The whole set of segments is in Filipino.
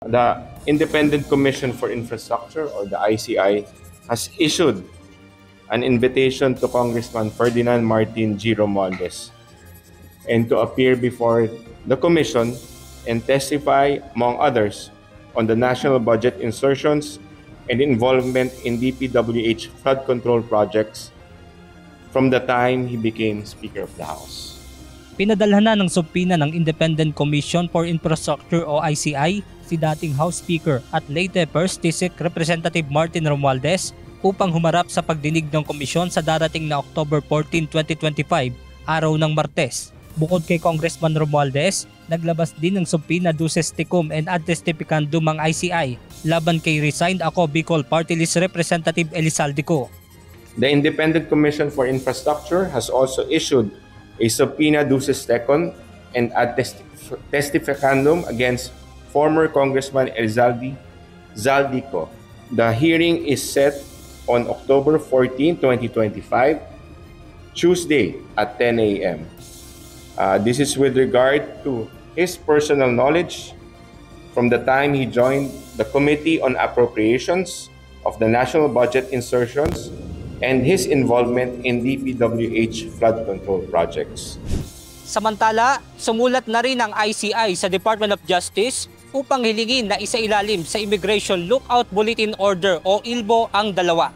The Independent Commission for Infrastructure, or the ICI, has issued an invitation to Congressman Ferdinand Martin G. Romualdez and to appear before the Commission and testify, among others, on the national budget insertions and involvement in DPWH flood control projects from the time he became Speaker of the House. Pinadalhan na ng subpina ng Independent Commission for Infrastructure o ICI si dating House Speaker at late First District Representative Martin Romualdez upang humarap sa pagdinig ng komisyon sa darating na October 14, 2025, araw ng Martes. Bukod kay Congressman Romualdez, naglabas din ng subpina duces tecum and ad testificandum ang ICI laban kay resigned ako Bicol Party List Representative Elizaldico. The Independent Commission for Infrastructure has also issued a subpoena duces tecum and ad testificandum against former Congressman Elizaldico. The hearing is set on October 14, 2025, Tuesday at 10 a.m. This is with regard to his personal knowledge from the time he joined the Committee on Appropriations of the National Budget Insertions and his involvement in DPWH flood control projects. Samantala, sumulat na rin ang ICI sa Department of Justice upang hilingin na isailalim sa Immigration Lookout Bulletin Order o ILBO ang dalawa.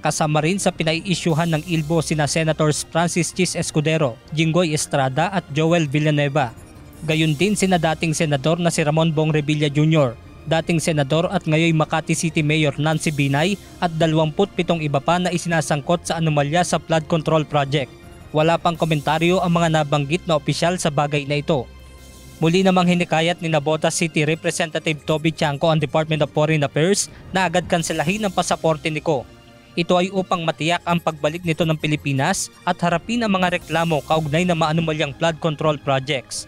Kasama rin sa pinai-isyuhan ng ILBO sina Senators Francis Chis Escudero, Jinggoy Estrada at Joel Villanueva. Gayon din sina dating senador na si Ramon Bong Revilla Jr., dating senador at ngayon Makati City Mayor Nancy Binay at 27 iba pa na isinasangkot sa anomalya sa flood control project. Wala pang komentaryo ang mga nabanggit na opisyal sa bagay na ito. Muli namang hinikayat ni Navotas City Representative Toby Chanco ang Department of Foreign Affairs na agad kanselahin ang pasaporte ni Ko. Ito ay upang matiyak ang pagbalik nito ng Pilipinas at harapin ang mga reklamo kaugnay na maanumalyang flood control projects.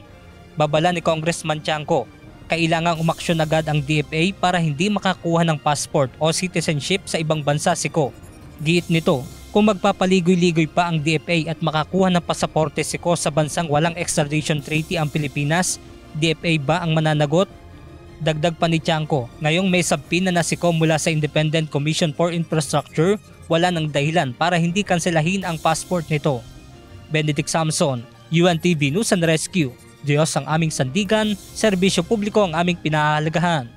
Babala ni Congressman Chanco, kailangang umaksyon agad ang DFA para hindi makakuha ng passport o citizenship sa ibang bansa si Ko. Giit nito, kung magpapaligoy-ligoy pa ang DFA at makakuha ng pasaporte si Ko sa bansang walang extradition treaty ang Pilipinas, DFA ba ang mananagot? Dagdag pa ni Chanco, ngayong may subpoena na si Ko mula sa Independent Commission for Infrastructure, wala ng dahilan para hindi kanselahin ang passport nito. Benedict Samson, UNTV News and Rescue. Diyos ang aming sandigan, serbisyo publiko ang aming pinahahalagahan.